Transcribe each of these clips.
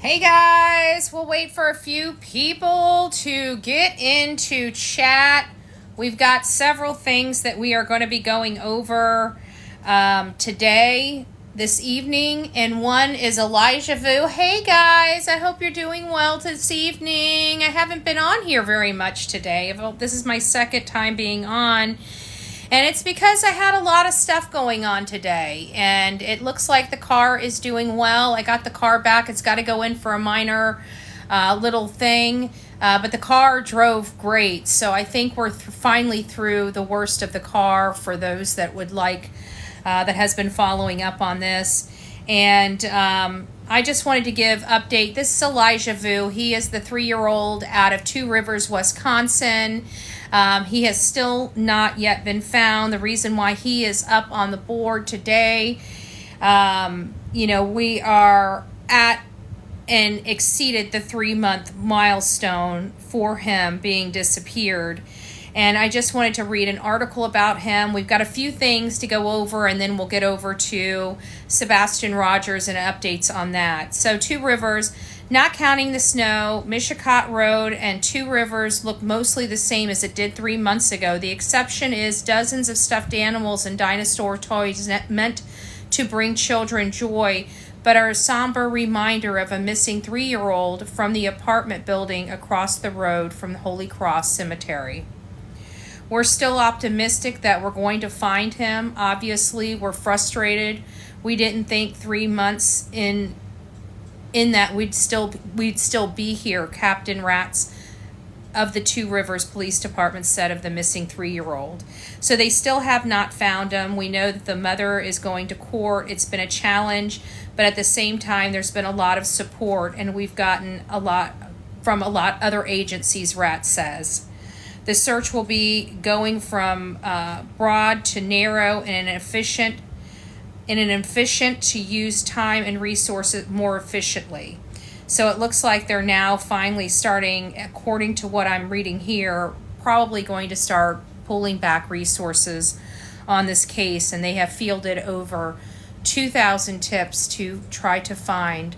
Hey guys, we'll wait for a few people to get into chat. We've got several things that we are going to be going over today, this evening, and one is Elijah Vu. Hey guys, I hope you're doing well this evening. I haven't been on here very much today. This is my second time being on. And it's because I had a lot of stuff going on today, and it looks like the car is doing well. I got the car back. It's got to go in for a minor little thing, but the car drove great. So I think we're finally through the worst of the car for those that would like, that has been following up on this. And I just wanted to give update. This is Elijah Vu. He is the 3-year-old out of Two Rivers, Wisconsin. He has still not yet been found. The reason why he is up on the board today, we are at and exceeded the 3-month milestone for him being disappeared. And I just wanted to read an article about him. We've got a few things to go over, and then we'll get over to Sebastian Rogers and updates on that. So Two Rivers, not counting the snow, Mishicot Road and Two Rivers look mostly the same as it did 3 months ago. The exception is dozens of stuffed animals and dinosaur toys meant to bring children joy, but are a somber reminder of a missing 3-year-old from the apartment building across the road from the Holy Cross Cemetery. We're still optimistic that we're going to find him. Obviously, we're frustrated. We didn't think 3 months in that we'd still be here, Captain Ratz of the Two Rivers Police Department said of the missing 3-year-old. So they still have not found him. We know that the mother is going to court. It's been a challenge, but at the same time, there's been a lot of support, and we've gotten a lot from a lot other agencies, Ratz says. The search will be going from broad to narrow in an efficient to use time and resources more efficiently. So it looks like they're now finally starting, according to what I'm reading here, probably going to start pulling back resources on this case, and they have fielded over 2,000 tips to try to find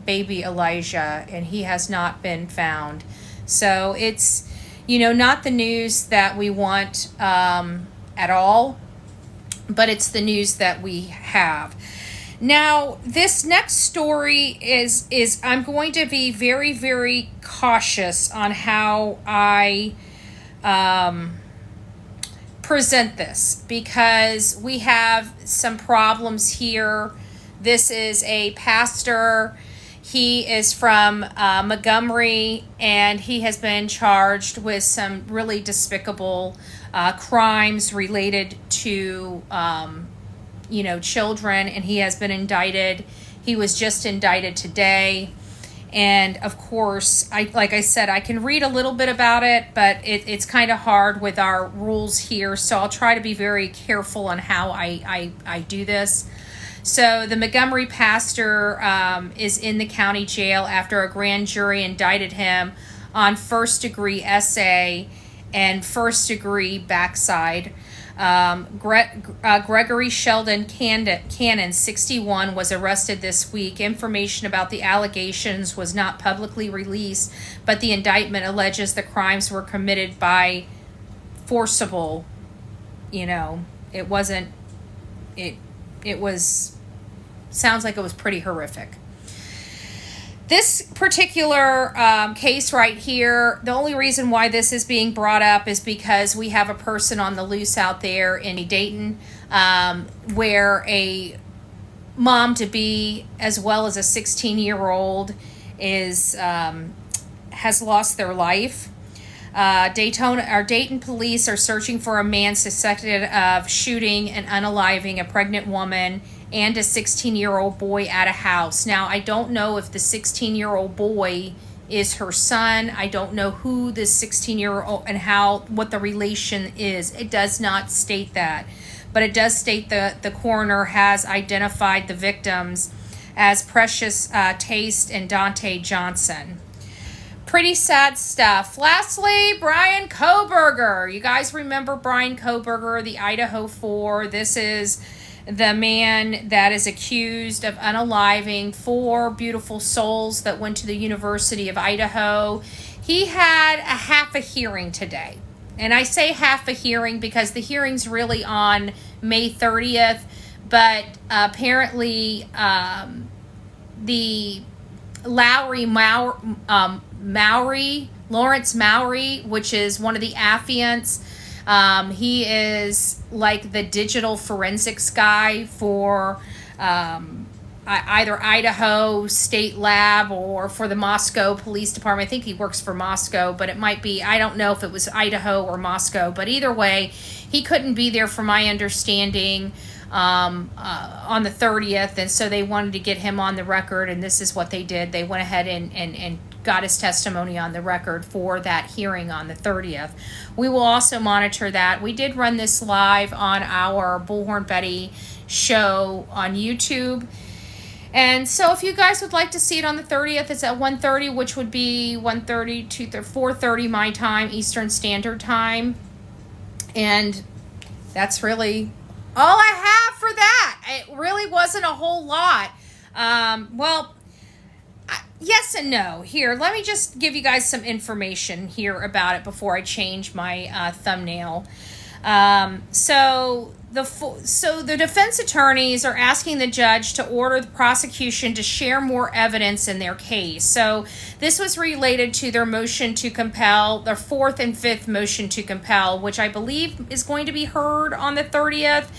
baby Elijah, and he has not been found. So it's not the news that we want at all, but it's the news that we have. Now, this next story is I'm going to be very, very cautious on how I present this, because we have some problems here. This is a pastor. He is from Montgomery, and he has been charged with some really despicable crimes related to, children, and he has been indicted. He was just indicted today. And of course, like I said, I can read a little bit about it, but it's kind of hard with our rules here. So I'll try to be very careful on how I do this. So the Montgomery pastor is in the county jail after a grand jury indicted him on first-degree SA and first-degree backside. Gregory Sheldon Cannon, 61, was arrested this week. Information about the allegations was not publicly released, but the indictment alleges the crimes were committed by forcible. It wasn't. It was. Sounds like it was pretty horrific. This particular case right here, the only reason why this is being brought up is because we have a person on the loose out there in Dayton, where a mom-to-be as well as a 16-year-old has lost their life. Dayton police are searching for a man suspected of shooting and unaliving a pregnant woman and a 16-year-old boy at a house. Now, I don't know if the 16-year-old boy is her son. I don't know who the 16-year-old and what the relation is. It does not state that. But it does state that the coroner has identified the victims as Precious Taste and Dante Johnson. Pretty sad stuff. Lastly, Brian Kohberger. You guys remember Brian Kohberger, the Idaho 4. This is the man that is accused of unaliving 4 beautiful souls that went to the University of Idaho. He had a half a hearing today. And I say half a hearing because the hearing's really on May 30th, but apparently the Lawrence Mowry, which is one of the affiants, he is like the digital forensics guy for either Idaho State Lab or for the Moscow Police Department. I think he works for Moscow, but it might be, I don't know if it was Idaho or Moscow, but either way, he couldn't be there from my understanding on the 30th, and so they wanted to get him on the record, and this is what they did. They went ahead and got his testimony on the record for that hearing on the 30th. We will also monitor that. We did run this live on our Bullhorn Betty show on YouTube. And so if you guys would like to see it on the 30th, it's at 1:30, which would be 1:30 to 4:30 my time, Eastern Standard Time. And that's really all I have for that. It really wasn't a whole lot. Yes and no. Here, let me just give you guys some information here about it before I change my thumbnail. So the defense attorneys are asking the judge to order the prosecution to share more evidence in their case. So this was related to their motion to compel, their 4th and 5th motion to compel, which I believe is going to be heard on the 30th.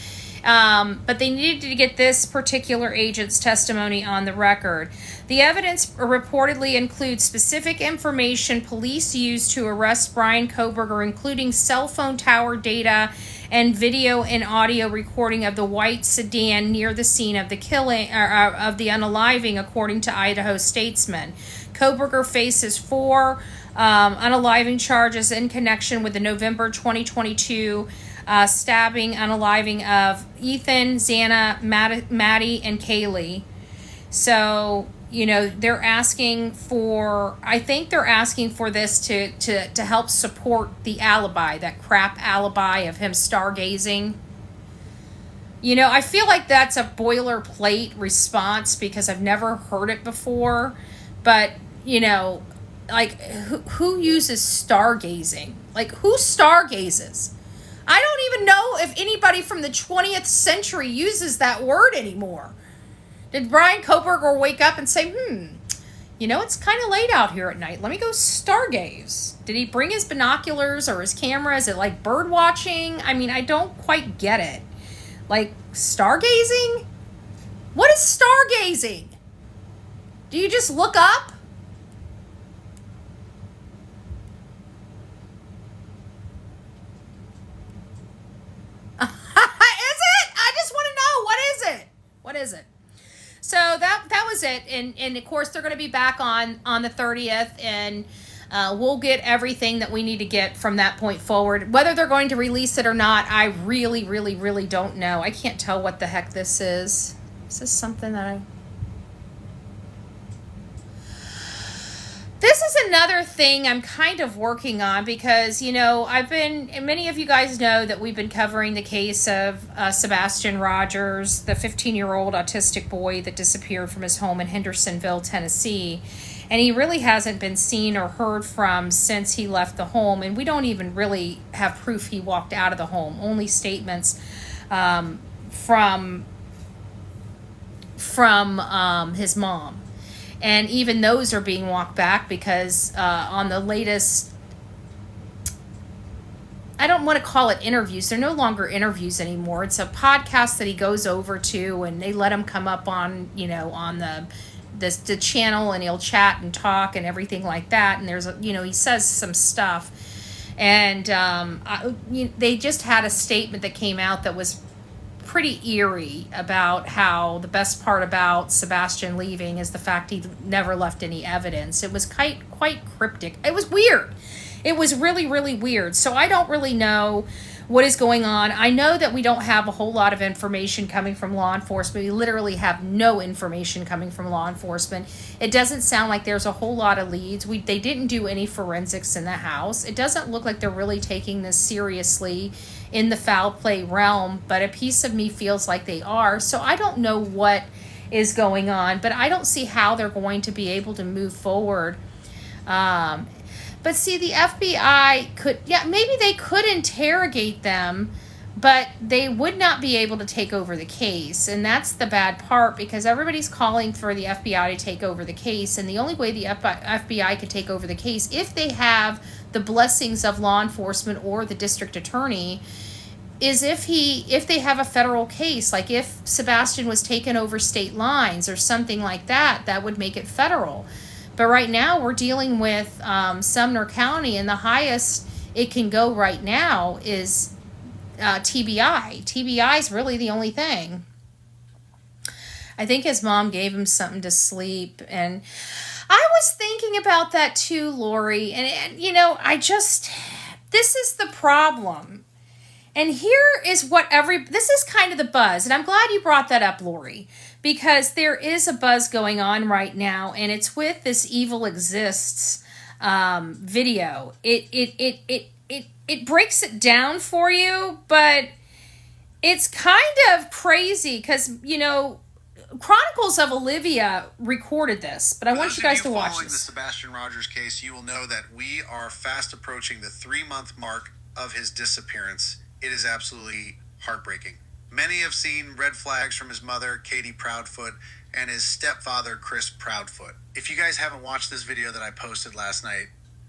But they needed to get this particular agent's testimony on the record. The evidence reportedly includes specific information police used to arrest Brian Kohberger, including cell phone tower data and video and audio recording of the white sedan near the scene of the killing, of the unaliving, according to Idaho Statesman. Kohberger faces 4 unaliving charges in connection with the November 2022 stabbing, unaliving of Ethan, Xana, Maddie, and Kaylee. So, they're asking for, I think they're asking for this to help support the alibi, that crap alibi of him stargazing. I feel like that's a boilerplate response because I've never heard it before. But, like, who uses stargazing? Like, who stargazes? I don't even know if anybody from the 20th century uses that word anymore. Did Brian Kohberger wake up and say, it's kind of late out here at night. Let me go stargaze. Did he bring his binoculars or his camera? Is it like bird watching? I mean, I don't quite get it. Like, stargazing? What is stargazing? Do you just look up? What is it? So that was it, and of course they're going to be back on the 30th, and we'll get everything that we need to get from that point forward. Whether they're going to release it or not, I really, really, really don't know. I can't tell what the heck this is. Is this something that This is another thing I'm kind of working on because, many of you guys know that we've been covering the case of Sebastian Rogers, the 15-year-old autistic boy that disappeared from his home in Hendersonville, Tennessee. And he really hasn't been seen or heard from since he left the home. And we don't even really have proof he walked out of the home, only statements from his mom. And even those are being walked back because on the latest, I don't want to call it interviews. They're no longer interviews anymore. It's a podcast that he goes over to, and they let him come up on, on the channel, and he'll chat and talk and everything like that. And there's, he says some stuff. And they just had a statement that came out that was pretty eerie about how the best part about Sebastian leaving is the fact he never left any evidence. It was quite cryptic. It was weird. It was really, really weird. So I don't really know what is going on. I know that we don't have a whole lot of information coming from law enforcement. We literally have no information coming from law enforcement. It doesn't sound like there's a whole lot of leads. They didn't do any forensics in the house. It doesn't look like they're really taking this seriously in the foul play realm, but a piece of me feels like they are. So I don't know what is going on, but I don't see how they're going to be able to move forward. But see, the FBI could, maybe they could interrogate them, but they would not be able to take over the case. And that's the bad part, because everybody's calling for the FBI to take over the case. And the only way the FBI could take over the case, if they have the blessings of law enforcement or the district attorney, is if they have a federal case, like if Sebastian was taken over state lines or something like that, that would make it federal. But right now we're dealing with Sumner County, and the highest it can go right now is TBI. TBI is really the only thing. I think his mom gave him something to sleep, and I was thinking about that too, Lori. And this is the problem. And here is this is kind of the buzz. And I'm glad you brought that up, Lori, because there is a buzz going on right now, and it's with this Evil Exists video. It breaks it down for you, but it's kind of crazy because, Chronicles of Olivia recorded this, but I want you guys to watch this. Following the Sebastian Rogers case, you will know that we are fast approaching the 3-month mark of his disappearance. It is absolutely heartbreaking. Many have seen red flags from his mother, Katie Proudfoot, and his stepfather, Chris Proudfoot. If you guys haven't watched this video that I posted last night,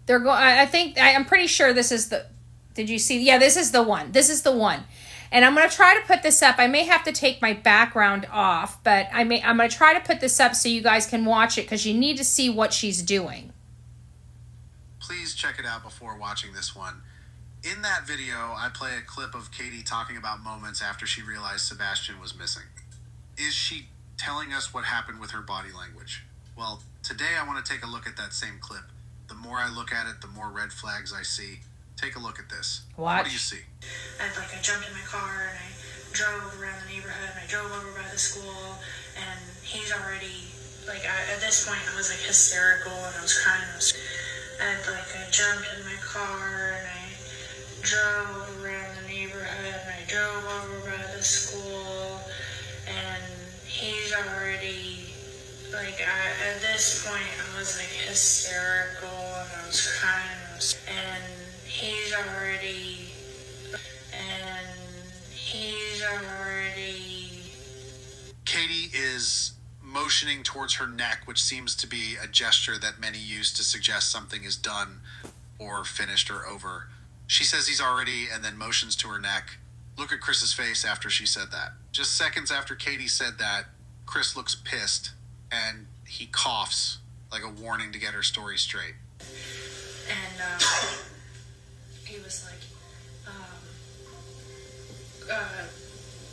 I'm pretty sure this is the. Did you see? Yeah, this is the one. This is the one. And I'm going to try to put this up. I may have to take my background off, but I'm going to try to put this up so you guys can watch it, because you need to see what she's doing. Please check it out before watching this one. In that video, I play a clip of Katie talking about moments after she realized Sebastian was missing. Is she telling us what happened with her body language? Well, today I want to take a look at that same clip. The more I look at it, the more red flags I see. Take a look at this. Watch. What do you see? I jumped in my car and I drove around the neighborhood and I drove over by the school, and he's already, at this point I was hysterical and I was crying. I jumped in my car and I drove around the neighborhood and I drove over by the school, and he's already, at this point I was hysterical and I was crying, and he's already. Katie is motioning towards her neck, which seems to be a gesture that many use to suggest something is done or finished or over. She says he's already, and then motions to her neck. Look at Chris's face after she said that. Just seconds after Katie said that, Chris looks pissed, and he coughs like a warning to get her story straight. And he was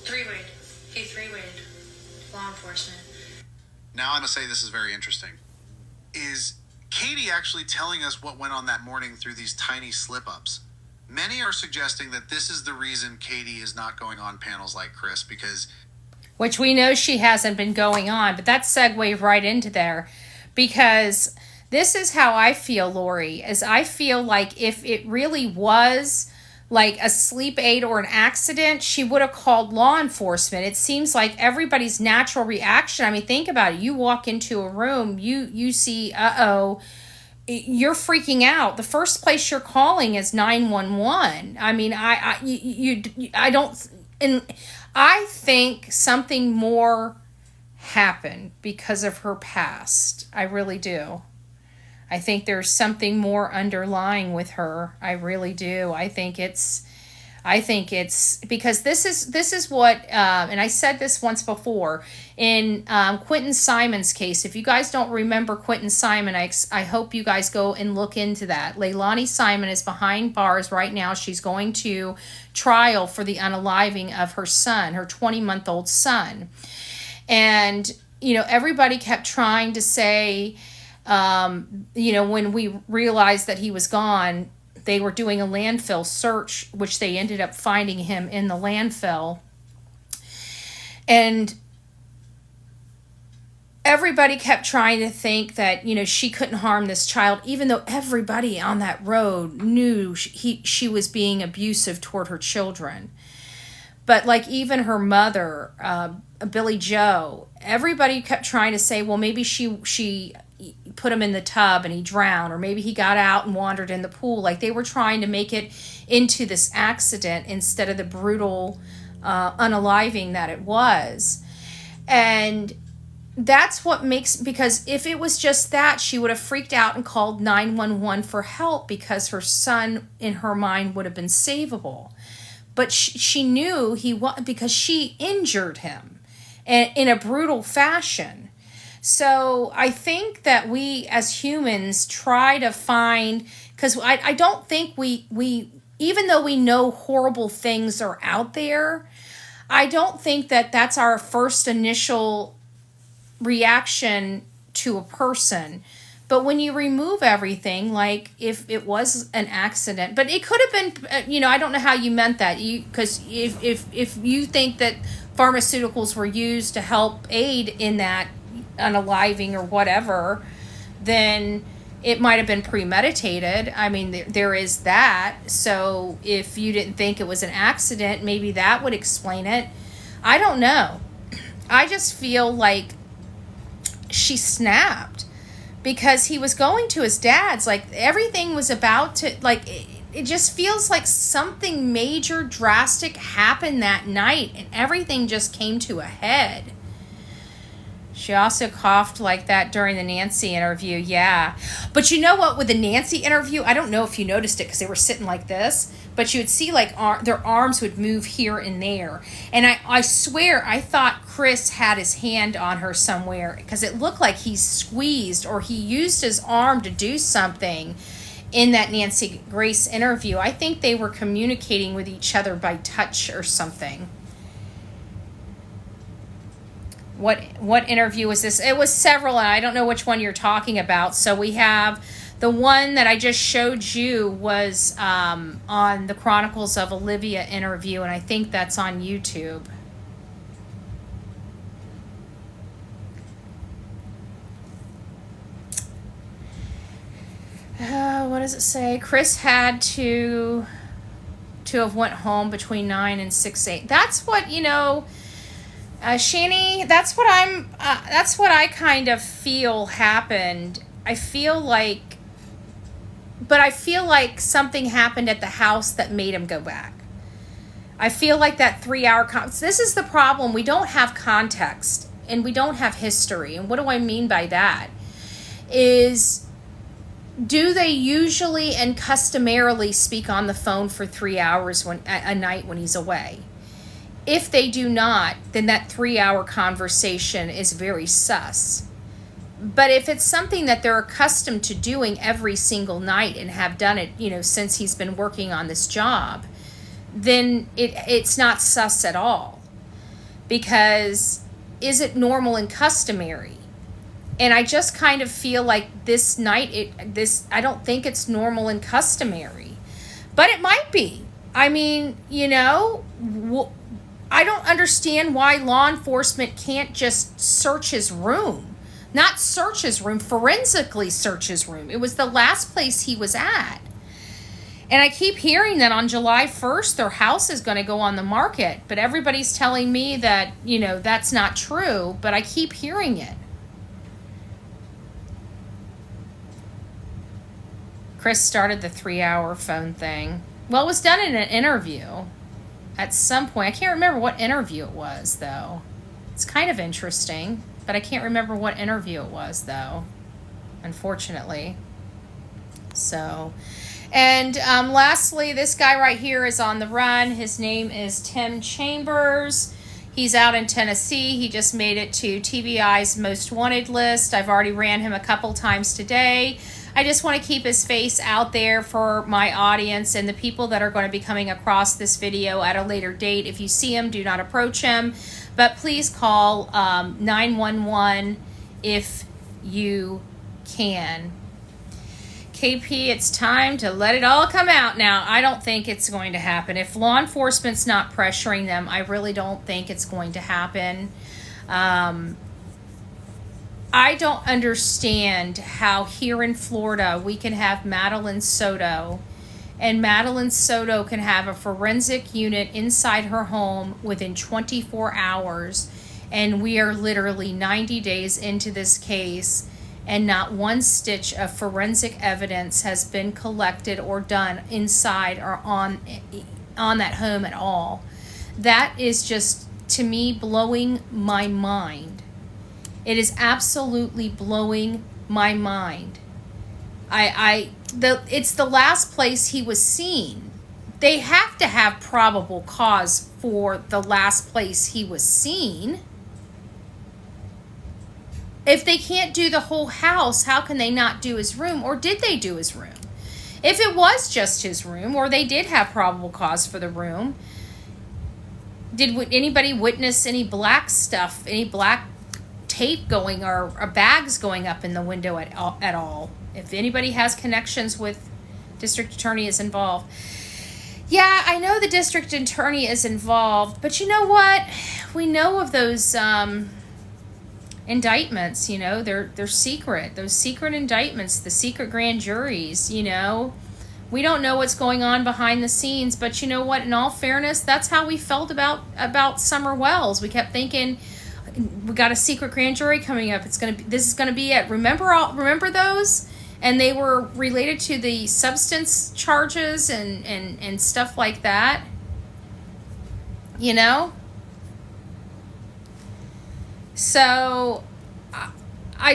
three-wayed. He three-wayed law enforcement. Now I'm going to say this is very interesting. Is Katie actually telling us what went on that morning through these tiny slip-ups? Many are suggesting that this is the reason Katie is not going on panels like Chris, because... Which we know she hasn't been going on, but that segues right into there, because this is how I feel, Lori, is I feel like if it really was a sleep aid or an accident, she would have called law enforcement. It seems like everybody's natural reaction. I mean, think about it. You walk into a room, you see, you're freaking out. The first place you're calling is 911. I mean, I think something more happened because of her past. I really do. I think there's something more underlying with her. I really do. I think it's because this is what, and I said this once before, in Quentin Simon's case. If you guys don't remember Quentin Simon, I hope you guys go and look into that. Leilani Simon is behind bars right now. She's going to trial for the unaliving of her son, her 20-month-old son. And, everybody kept trying to say, when we realized that he was gone, they were doing a landfill search, which they ended up finding him in the landfill. And everybody kept trying to think that, she couldn't harm this child, even though everybody on that road knew she was being abusive toward her children. But like even her mother, Billy Joe, everybody kept trying to say, well, maybe she put him in the tub and he drowned, or maybe he got out and wandered in the pool. Like they were trying to make it into this accident instead of the brutal unaliving that it was. And that's what makes, because if it was just that, she would have freaked out and called 911 for help, because her son in her mind would have been savable. But she knew he was, because she injured him in a brutal fashion. So I think that we as humans try to find, because I don't think we, even though we know horrible things are out there, I don't think that that's our first initial reaction to a person. But when you remove everything, like if it was an accident, but it could have been, I don't know how you meant that, because if you think that pharmaceuticals were used to help aid in that unaliving or whatever, then it might have been premeditated. I mean, there is that. So if you didn't think it was an accident, maybe that would explain it. I don't know. I just feel like she snapped, because he was going to his dad's, like everything was about to, like it just feels like something major, drastic happened that night, and everything just came to a head. She also coughed like that during the Nancy interview. Yeah. But you know what? With the Nancy interview, I don't know if you noticed it because they were sitting like this, but you would see like their arms would move here and there. And I swear, I thought Chris had his hand on her somewhere, because it looked like he squeezed or he used his arm to do something in that Nancy Grace interview. I think they were communicating with each other by touch or something. What interview was this? It was several, and I don't know which one you're talking about. So we have the one that I just showed you was on the Chronicles of Olivia interview, and I think that's on YouTube. What does it say? Chris had to have went home between 9 and 6-8. That's what, Shani, that's what I kind of feel happened. I feel like something happened at the house that made him go back. I feel like that 3-hour this is the problem. We don't have context and we don't have history. And what do I mean by that? Is, do they usually and customarily speak on the phone for 3 hours a night when he's away? If they do not, then that 3-hour conversation is very sus. But if it's something that they're accustomed to doing every single night and have done it, since he's been working on this job, then it's not sus at all. Because is it normal and customary? And I just kind of feel like this night, I don't think it's normal and customary. But it might be. I mean, I don't understand why law enforcement can't just search his room. Not search his room, forensically search his room. It was the last place he was at. And I keep hearing that on July 1st, their house is going to go on the market. But everybody's telling me that, that's not true. But I keep hearing it. Chris started the 3-hour phone thing. Well, it was done in an interview. At some point, I can't remember what interview it was, though. It's kind of interesting, but I can't remember what interview it was, though, unfortunately. So, and lastly, this guy right here is on the run. His name is Tim Chambers. He's out in Tennessee. He just made it to TBI's most wanted list. I've already ran him a couple times today. I just want to keep his face out there for my audience and the people that are going to be coming across this video at a later date. If you see him, do not approach him. But please call 911 if you can. KP, it's time to let it all come out now. I don't think it's going to happen. If law enforcement's not pressuring them, I really don't think it's going to happen. I don't understand how here in Florida we can have Madeline Soto, and Madeline Soto can have a forensic unit inside her home within 24 hours, and we are literally 90 days into this case, and not one stitch of forensic evidence has been collected or done inside or on that home at all. That is just, to me, blowing my mind. It is absolutely blowing my mind. It's the last place he was seen. They have to have probable cause for the last place he was seen. If they can't do the whole house, how can they not do his room? Or did they do his room? If it was just his room, or they did have probable cause for the room, did anybody witness any black stuff, any black tape going or bags going up in the window at all? If anybody has connections with district attorney is involved. Yeah, I know the district attorney is involved, but you know what? We know of those indictments, you know, they're secret. Those secret indictments, the secret grand juries, you know. We don't know what's going on behind the scenes, but you know what? In all fairness, that's how we felt about Summer Wells. We kept thinking, we got a secret grand jury coming up. This is gonna be it. Remember those? And they were related to the substance charges and stuff like that. You know? So, I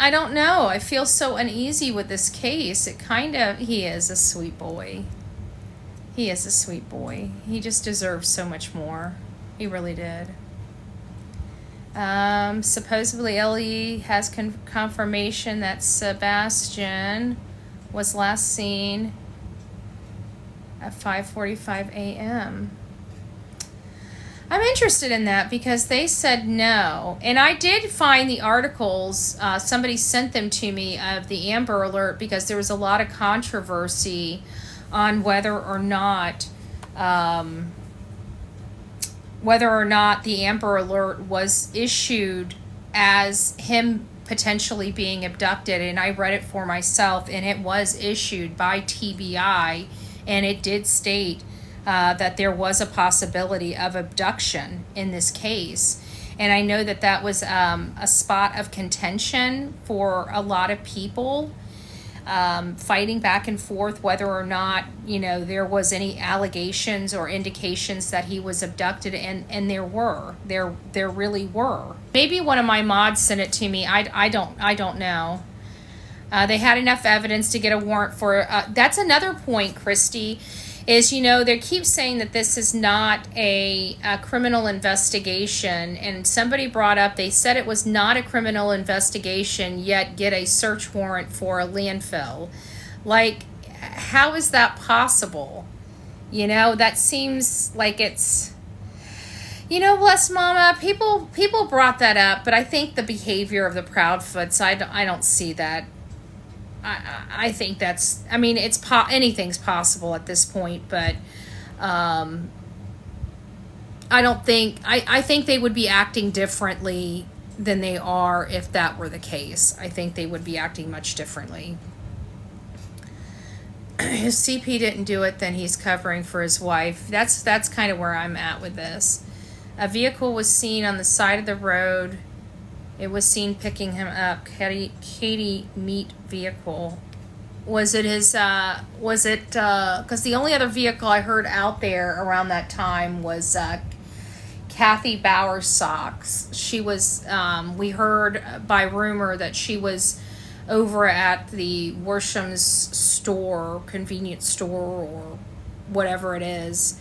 don't know. I feel so uneasy with this case. He is a sweet boy. He is a sweet boy. He just deserves so much more. He really did. Supposedly Ellie has confirmation that Sebastian was last seen at 5:45 a.m. I'm interested in that because they said no. And I did find the articles, somebody sent them to me, of the Amber Alert, because there was a lot of controversy on whether or not the Amber Alert was issued as him potentially being abducted. And I read it for myself, and it was issued by TBI, and it did state that there was a possibility of abduction in this case. And I know that was a spot of contention for a lot of people, fighting back and forth whether or not, you know, there was any allegations or indications that he was abducted, and there really were. Maybe one of my mods sent it to me. I don't know. They had enough evidence to get a warrant for that's another point, Christy, is, you know, they keep saying that this is not a criminal investigation, and somebody brought up, they said it was not a criminal investigation, yet get a search warrant for a landfill. Like, how is that possible? You know, that seems like it's, you know, bless mama, people brought that up, but I think the behavior of the Proudfoots, I don't see that. I think that's, I mean, anything's possible at this point, but I think they would be acting differently than they are if that were the case. I think they would be acting much differently. If CP didn't do it, then he's covering for his wife. That's kind of where I'm at with this. A vehicle was seen on the side of the road. It was seen picking him up. Katie Meat vehicle. Was it his, because the only other vehicle I heard out there around that time was Kathy Bowersox. She was, we heard by rumor that she was over at the Worsham's store, convenience store, or whatever it is.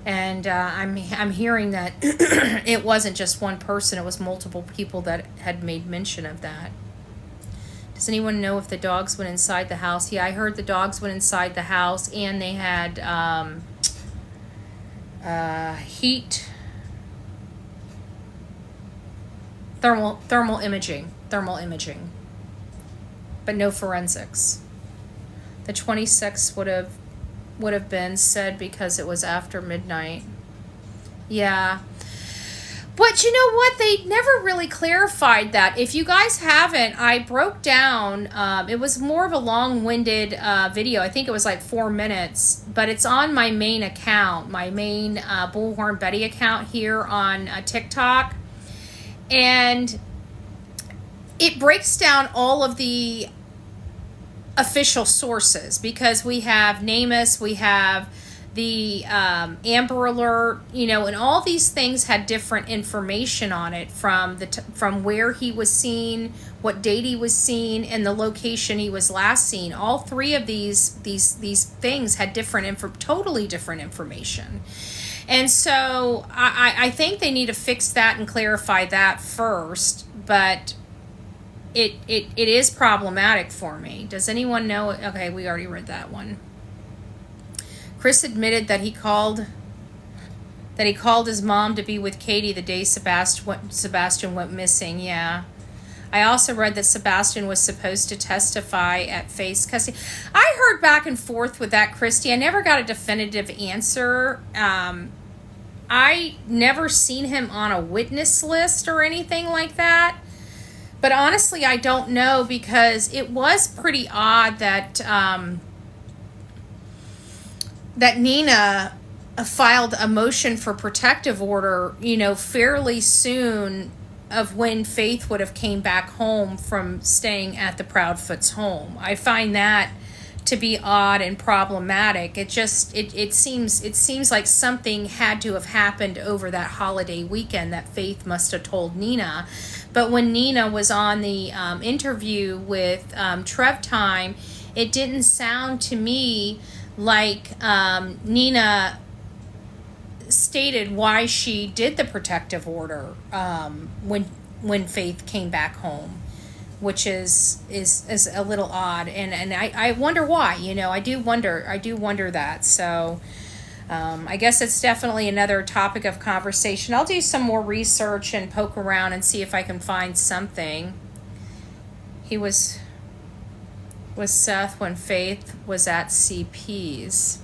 And I'm hearing that it wasn't just one person, it was multiple people that had made mention of that. Does anyone know if the dogs went inside the house? Yeah, I heard the dogs went inside the house, and they had thermal imaging, but no forensics. The 26th would have been said because it was after midnight. Yeah. But But you know what? They never really clarified that. If you guys haven't, I broke down, it was more of a long-winded video. I think it was like 4 minutes, but it's on my main account, my main Bullhorn Betty account here on TikTok. And it breaks down all of the official sources, because we have NamUs, we have the Amber Alert, you know, and all these things had different information on it, from from where he was seen, what date he was seen, and the location he was last seen. All three of these things had totally different information. And so I think they need to fix that and clarify that first, but it is problematic for me. Does anyone know? Okay, we already read that one. Chris admitted that he called his mom to be with Katie the day Sebastian went missing. Yeah. I also read that Sebastian was supposed to testify at face custody. I heard back and forth with that, Christy. I never got a definitive answer. I never seen him on a witness list or anything like that. But honestly, I don't know, because it was pretty odd that that Nina filed a motion for protective order, you know, fairly soon of when Faith would have came back home from staying at the Proudfoot's home. I find that to be odd and problematic. It seems like something had to have happened over that holiday weekend that Faith must have told Nina. But when Nina was on the interview with Trev Time, it didn't sound to me like Nina stated why she did the protective order when Faith came back home, which is a little odd, and I wonder why. You know, I do wonder that. So I guess it's definitely another topic of conversation. I'll do some more research and poke around and see if I can find something. He was Seth when Faith was at CP's.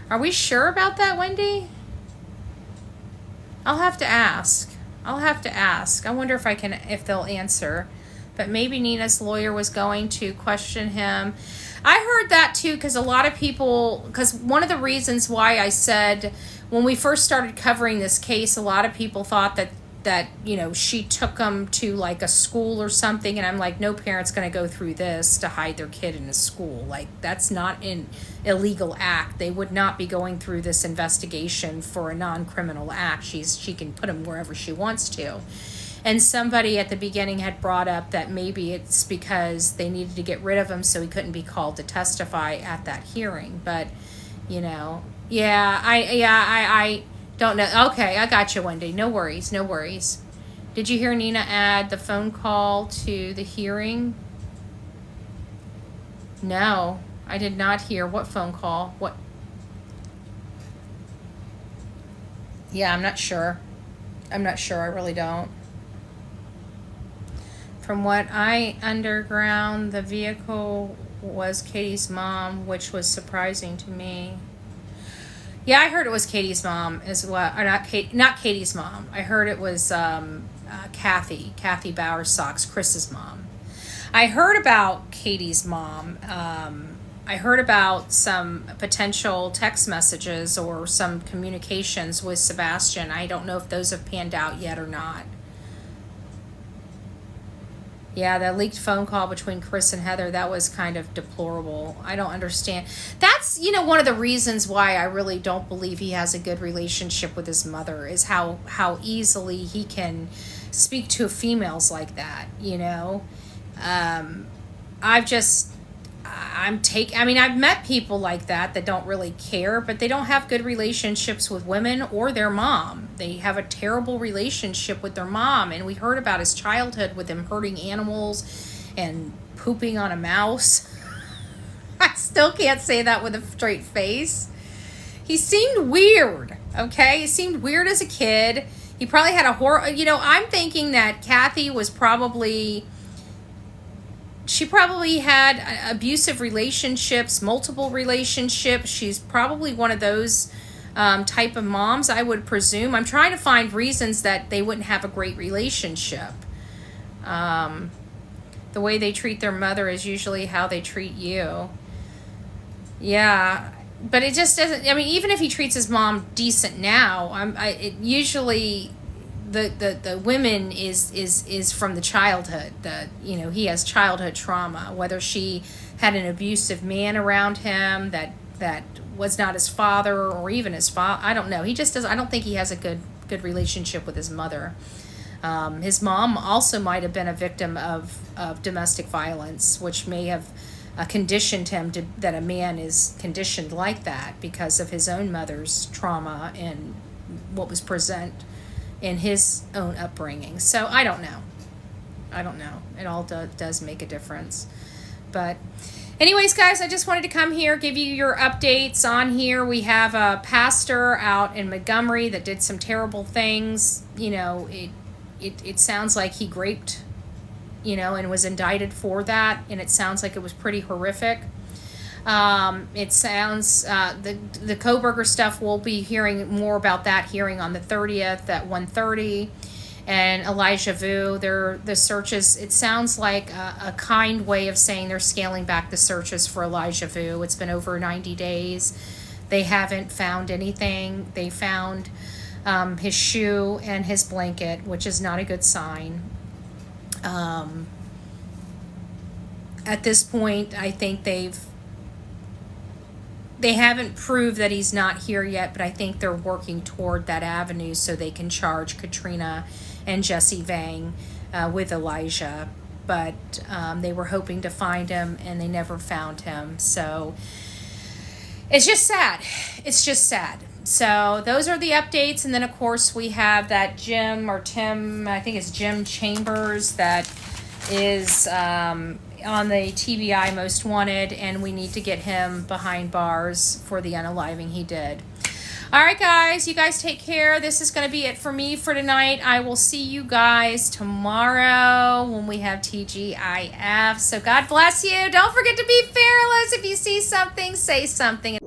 Are we sure about that, Wendy? I'll have to ask. I wonder if they'll answer. But maybe Nina's lawyer was going to question him. I heard that too, because one of the reasons why I said when we first started covering this case, a lot of people thought that you know, she took them to like a school or something, and I'm like, no parent's going to go through this to hide their kid in a school. Like, that's not an illegal act. They would not be going through this investigation for a non-criminal act. She can put them wherever she wants to. And somebody at the beginning had brought up that maybe it's because they needed to get rid of him so he couldn't be called to testify at that hearing. But, you know, I don't know. Okay, I got you, Wendy. No worries. Did you hear Nina add the phone call to the hearing? No, I did not hear. What phone call? What? Yeah, I'm not sure. I really don't. From what I underground, the vehicle was Katie's mom, which was surprising to me. Yeah, I heard it was Katie's mom as well. Or not Katie's mom. I heard it was Kathy Bowersox, Chris's mom. I heard about Katie's mom. I heard about some potential text messages or some communications with Sebastian. I don't know if those have panned out yet or not. Yeah, that leaked phone call between Chris and Heather, that was kind of deplorable. I don't understand. That's, you know, one of the reasons why I really don't believe he has a good relationship with his mother, is how easily he can speak to females like that, you know. I've met people like that don't really care, but they don't have good relationships with women or their mom. They have a terrible relationship with their mom, and we heard about his childhood with him hurting animals and pooping on a mouse. I still can't say that with a straight face. He seemed weird, okay? He seemed weird as a kid. He probably had I'm thinking that Kathy was she probably had abusive relationships, multiple relationships. She's probably one of those type of moms, I would presume. I'm trying to find reasons that they wouldn't have a great relationship. The way they treat their mother is usually how they treat you. Yeah, but it just doesn't. I mean, even if he treats his mom decent now, usually the women is from the childhood. He has childhood trauma. Whether she had an abusive man around him that was not his father or even his father, I don't know. He just does. I don't think he has a good relationship with his mother. His mom also might have been a victim of domestic violence, which may have conditioned him that a man is conditioned like that because of his own mother's trauma and what was present in his own upbringing. So I don't know. It all does make a difference. But anyways, guys, I just wanted to come here, give you your updates on here. We have a pastor out in Montgomery that did some terrible things. It sounds like he raped, and was indicted for that, and it sounds like it was pretty horrific. It sounds, the Kohberger stuff, we'll be hearing more about that hearing on the 30th at 1:30. And Elijah Vu, the searches, it sounds like a kind way of saying they're scaling back the searches for Elijah Vu. It's been over 90 days. They haven't found anything. They found his shoe and his blanket, which is not a good sign. At this point, I think they haven't proved that he's not here yet, but I think they're working toward that avenue so they can charge Katrina and Jesse Vang with Elijah. But they were hoping to find him, and they never found him. So it's just sad. So those are the updates. And then, of course, we have that Jim I think it's Jim Chambers, that is on the TBI Most Wanted, and we need to get him behind bars for the unaliving he did. All right, guys, you guys take care. This is going to be it for me for tonight. I will see you guys tomorrow when we have TGIF. So God bless you. Don't forget to be fearless. If you see something, say something.